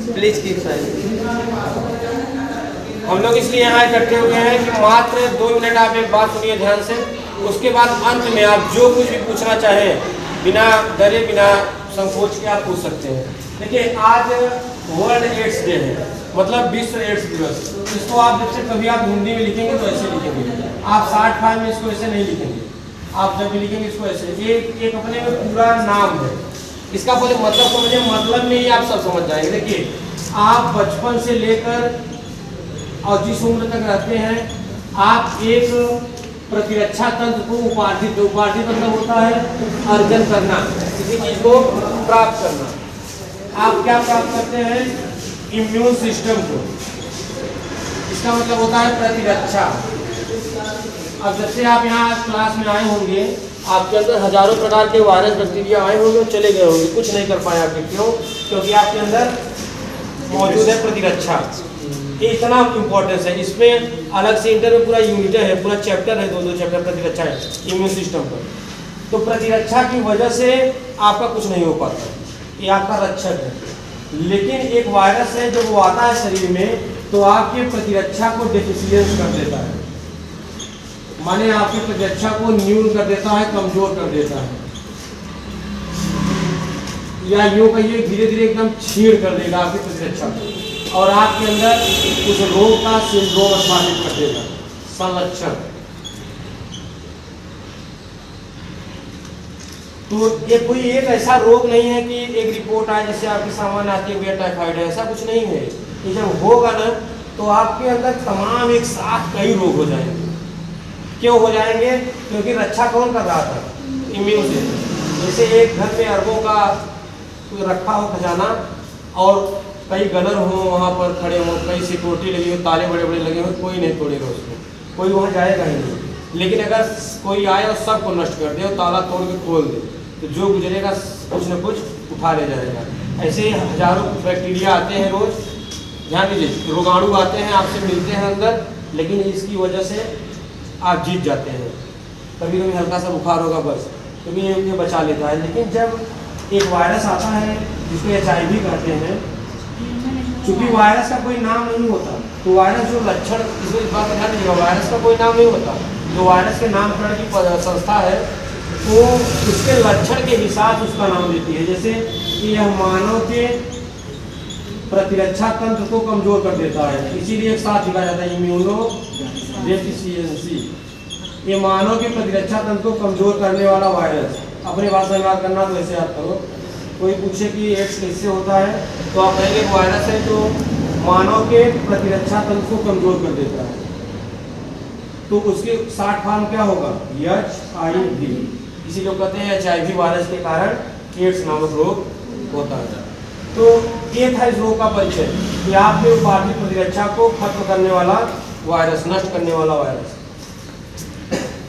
Please keep silent. हम लोग इसलिए यहाँ इकट्ठे हुए हैं कि मात्र 2 मिनट आप एक बात सुनिए ध्यान से, उसके बाद अंत में आप जो कुछ भी पूछना चाहें बिना डरे बिना संकोच के आप पूछ सकते हैं। देखिए आज वर्ल्ड एड्स डे है, मतलब विश्व एड्स दिवस। इसको आप जब से कभी आप हिंदी में लिखेंगे तो ऐसे लिखेंगे, आप शॉर्ट फॉर्म में इसको ऐसे नहीं लिखेंगे। आप जब भी लिखेंगे इसको ऐसे, एक अपने में पूरा नाम है। इसका पहले मतलब समझे, मतलब में ही आप सब समझ जाएंगे। देखिए आप बचपन से लेकर और जिस उम्र तक रहते हैं, आप एक प्रतिरक्षा तंत्र को उपार्जित मतलब होता है अर्जन करना, किसी चीज को प्राप्त करना। आप क्या प्राप्त करते हैं? इम्यून सिस्टम को। इसका मतलब होता है प्रतिरक्षा। अब जैसे आप यहाँ क्लास में आए होंगे, आपके अंदर हजारों प्रकार के वायरस बैक्टीरिया आए होंगे और चले गए होंगे, कुछ नहीं कर पाए आपके। क्यों? क्योंकि आपके अंदर मौजूद है प्रतिरक्षा। ये इतना इम्पोर्टेंस है। इसमें अलग से इंटर में पूरा यूनिट है, पूरा चैप्टर है, 2 चैप्टर प्रतिरक्षा है, इम्यून सिस्टम पर। तो प्रतिरक्षा की वजह से आपका कुछ नहीं हो पाता, ये आपका रक्षक है। लेकिन एक वायरस है, जब वो आता है शरीर में तो आपके प्रतिरक्षा को डेफिशिएंस कर देता है, माने आपकी प्रतिरक्षा को न्यून कर देता है, कमजोर कर देता है, या यूं कहिए धीरे धीरे एकदम छीड़ कर देगा आपकी प्रतिरक्षा को, और आपके अंदर उस रोग का सिंड्रोम स्थापित कर देगा, संलक्षण। तो ये कोई एक ऐसा रोग नहीं है कि एक रिपोर्ट आए जैसे आपकी सामान्य आती है टाइफाइड है, ऐसा कुछ नहीं है। ये जब होगा ना तो आपके अंदर तमाम एक साथ कई रोग हो जाएंगे। क्यों हो जाएंगे? क्योंकि रक्षा कौन कर रहा था? Immune system. जैसे एक घर में अरबों का रखा हो खजाना और कई गनर हो वहाँ पर खड़े हो, कई सिक्योरिटी लगी हो, ताले बड़े बड़े लगे हो, कोई नहीं तोड़ेगा उसको, कोई वहाँ जाएगा ही नहीं। लेकिन अगर कोई आए और सबको नष्ट कर दे और ताला तोड़ के खोल दे तो जो गुजरेगा कुछ न कुछ उठा ले जाएगा। ऐसे ही हजारों बैक्टीरिया आते हैं रोज, ध्यान दीजिए, रोगाणु आते हैं, आपसे मिलते हैं अंदर, लेकिन इसकी वजह से आप जीत जाते हैं। कभी कभी हल्का सा बुखार होगा बस, क्योंकि ये बचा लेता है। लेकिन जब एक वायरस आता है जिसको HIV कहते हैं, क्योंकि वायरस का कोई नाम नहीं होता, तो वायरस जो लक्षण, इसमें इस बात का ध्यान दीजिएगा, वायरस का कोई नाम नहीं होता। जो वायरस के नामकरण की संस्था है वो उसके लक्षण के हिसाब से उसका नाम देती है। जैसे कि यह मानव के प्रतिरक्षा तंत्र को कमजोर कर देता है, इसीलिए एक साथ लिखा जाता है इम्यूनो डेफिशिएंसी। ये मानव के प्रतिरक्षा तंत्र को कमजोर करने वाला वायरस। अपने भाषा में बात करना तो ऐसे याद करो। कोई पूछे कि एड्स कैसे होता है तो आप कहेंगे वायरस है जो मानव के प्रतिरक्षा तंत्र को कमजोर कर देता है। तो उसके शॉर्ट फॉर्म क्या होगा? HIV। इसी लोग कहते हैं HIV वायरस के कारण एड्स नामक रोग होता है। तो ये था इस रोग का परिचय कि आपके उपार्जित प्रतिरक्षा को खत्म करने वाला वायरस, नष्ट करने वाला वायरस।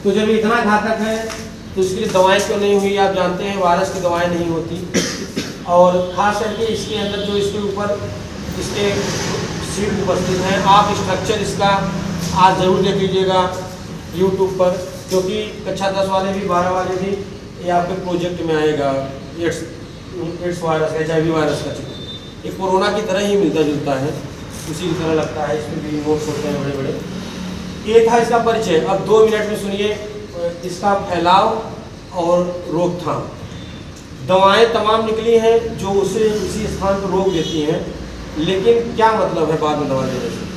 तो जब इतना घातक है तो इसके लिए दवाएं क्यों नहीं हुई? आप जानते हैं वायरस की दवाएं नहीं होती, और खास करके इसके अंदर जो इसके ऊपर इसके सीट उपस्थित हैं, आप स्ट्रक्चर इसका आज ज़रूर देख लीजिएगा यूट्यूब पर, क्योंकि कक्षा 10 वाले भी 12 वाले भी ये आपके प्रोजेक्ट में आएगा। एड्स वायरस, HIV वायरस का चित्र ये कोरोना की तरह ही मिलता जुलता है, उसी की तरह लगता है। इसमें भी नोट्स होते हैं बड़े बड़े। ये था इसका परिचय। अब 2 मिनट में सुनिए इसका फैलाव और रोकथाम। दवाएं तमाम निकली हैं जो उसे उसी स्थान पर रोक देती हैं, लेकिन क्या मतलब है बाद में दवा देने से?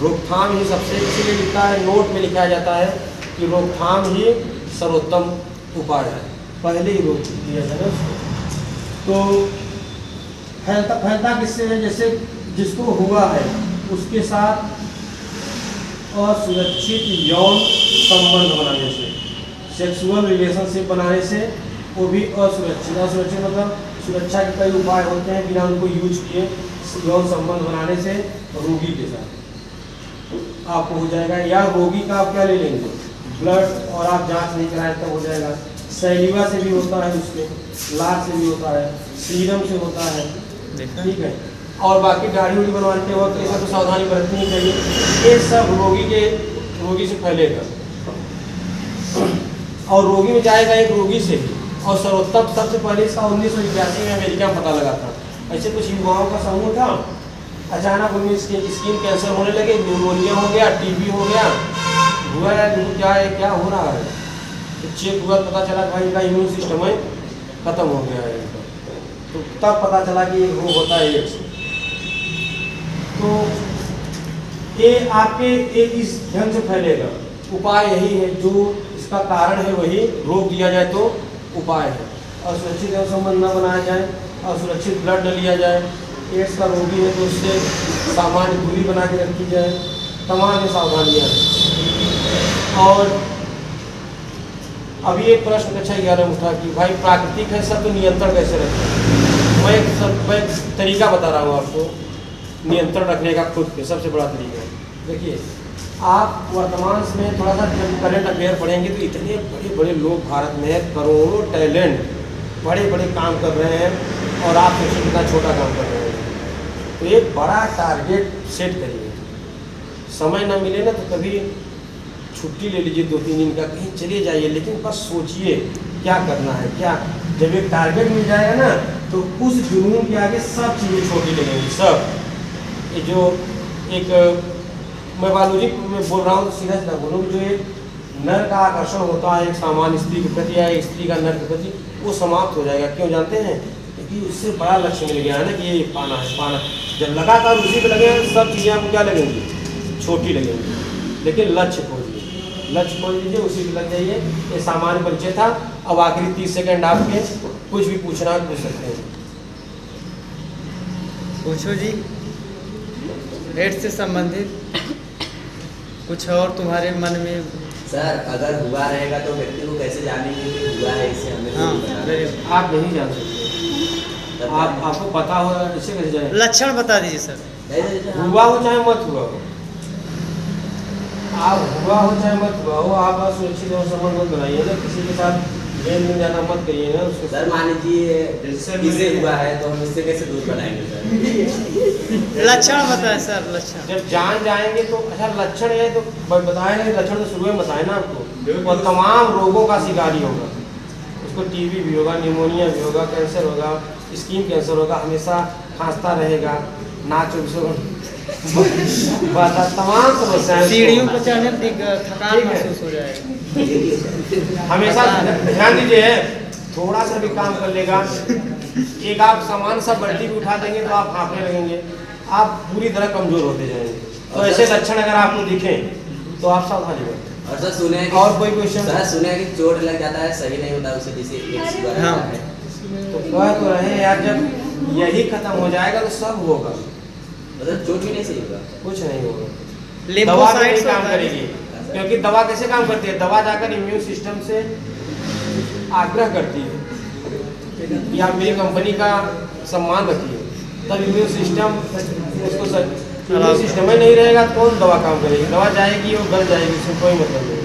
रोकथाम ही सबसे, इसीलिए लिखा है, नोट में लिखा जाता है कि रोकथाम ही सर्वोत्तम उपाय है। पहले ही रोक दिया जाए उसको। तो फैलता किससे है? जैसे जिसको हुआ है उसके साथ असुरक्षित यौन संबंध बनाने से, सेक्सुअल रिलेशनशिप बनाने से, वो भी असुरक्षित। असुरक्षित मतलब सुरक्षा के कई उपाय होते हैं बिना उनको यूज किए, यौन संबंध बनाने से रोगी के साथ आपको हो जाएगा। या रोगी का आप क्या ले लेंगे? ब्लड, और आप जांच नहीं कराएं तब हो जाएगा। सैलिवा से भी होता है, उसके लार से भी होता है, सीरम से होता है, ठीक है। और बाकी दाढ़ी उड़ी बनवाते वक्त ये सब सावधानी बरतनी चाहिए। ये सब रोगी से फैलेगा और रोगी में जाएगा एक रोगी से भी। और सर्वोत्तम सबसे पहले इसका 1981 में अमेरिका में पता लगा था। ऐसे कुछ युवाओं का समूह था, अचानक उनमें स्किन कैंसर होने लगे, न्यूमोनिया हो गया, टीबी हो गया, हुआ है क्या है, क्या हो रहा है। तो चेक हुआ, पता चला भाई इनका इम्यून सिस्टम है खत्म हो गया है इनका। तो तब पता चला कि वो होता है एड्स। तो ये आपके एक इस ढंग से फैलेगा। उपाय यही है, जो इसका कारण है वही रोक दिया जाए तो उपाय है। और सुरक्षित संबंध न बनाया जाए और सुरक्षित ब्लड न लिया जाए। एड्स का रोगी है तो उससे सामान्य दूरी बना के रखी जाए, तमाम सावधानियाँ हैं। और अभी एक प्रश्न कक्षा 11 में उठा कि भाई प्राकृतिक है सब, तो नियंत्रण कैसे रखें। मैं एक तरीका बता रहा हूँ आपको नियंत्रण रखने का खुद पे सबसे बड़ा तरीका। देखिए, आप वर्तमान में थोड़ा सा जब करंट अफेयर पढ़ेंगे तो इतने बड़े बड़े लोग भारत में, करोड़ों टैलेंट बड़े बड़े काम कर रहे हैं और आप सोचिए कितना छोटा काम कर रहे हैं। तो एक बड़ा टारगेट सेट करिए। समय ना मिले ना तो कभी छुट्टी ले लीजिए 2-3 दिन का, कहीं चले जाइए, लेकिन बस सोचिए क्या करना है। क्या जब एक टारगेट मिल जाएगा ना तो उस जुनून के आगे सब चीज़ें छोटी लगेंगी। सब ये जो एक मैं बायोलॉजी में बोल रहा हूँ तो सीधा सीधा बोलूँ, जो एक नर का आकर्षण होता है एक सामान्य स्त्री के प्रति या एक स्त्री का नर के प्रति, वो समाप्त हो जाएगा। क्यों जानते हैं? क्योंकि उससे बड़ा लक्ष्य मिल गया है ना कि ये पाना है, पाना। जब लगातार उसी पे लगे सब चीज़ें आपको क्या लगेंगी, छोटी लगेंगी। लेकिन लक्ष्य खोजिए, लक्ष्य खोज लीजिए, उसी पे लग जाइए। ये सामान्य परिचय था। अब आखिरी 30 सेकंड आपके, कुछ भी पूछना है पूछ सकते हैं। पूछो जी। एड्स से संबंधित कुछ और तुम्हारे मन में? सर, अगर हुआ रहेगा तो व्यक्ति को कैसे जानेंगे कि हुआ है, इसे हमें आप नहीं जान सकते। आपको पता हो इससे कैसे जाए? लक्षण बता दीजिए सर। हुआ हो चाहे मत हुआ हो, आप हुआ हो चाहे मत हुआ हो, आप सुरक्षित संबंध मत बनाइए ना, किसी के साथ लेन देन जाना मत करिए ना उसके। सर मान लीजिए इसे हुआ है तो हम इससे कैसे दूर बनाएंगे सर? लक्षण बताएं सर। लक्षण जब जान जाएंगे तो अच्छा, लक्षण है तो बताए नहीं, लक्षण तो शुरू में बताए ना आपको। और तमाम रोगों का शिकारी होगा, उसको टीबी भी होगा, न्यूमोनिया भी होगा, कैंसर होगा, स्किन कैंसर होगा, हमेशा खांसता रहेगा, नाक तमाम समस्याएं, सीढ़ियों पर चढ़ने थकान महसूस हो जाएगा। हमेशा ध्यान दीजिए। थोड़ा सा भी काम कर लेगा, एक आप सामान सा बल्टी भी उठा देंगे तो आप हाँफने लगेंगे, आप पूरी तरह कमजोर होते जाएंगे। तो ऐसे लक्षण अगर आपको दिखें तो आप सावधान हो। और सर सुने हैं और कोई क्वेश्चन? सर सुने हैं कि चोट लग जाता है, सही नहीं होता उसे, जिसे हाँ। तो कह तो रहे यार, जब यही खत्म हो जाएगा तो सब होगा। मतलब चोट भी नहीं सही होगा, कुछ नहीं होगा, दवा भी लिम्फोसाइट्स नहीं काम करेगी। क्योंकि दवा कैसे काम करती है? दवा जाकर इम्यून सिस्टम से आग्रह करती है कि आप मेरी कंपनी का सम्मान रखिए, तब इम्यून सिस्टम उसको इम्यून सिस्टम में नहीं रहेगा तो कौन दवा काम करेगी? दवा जाएगी वो गल जाएगी, उसमें कोई मतलब नहीं।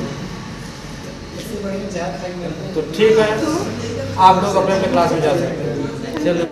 तो ठीक है, आप लोग अपने अपने क्लास में जा सकते हैं। चलो।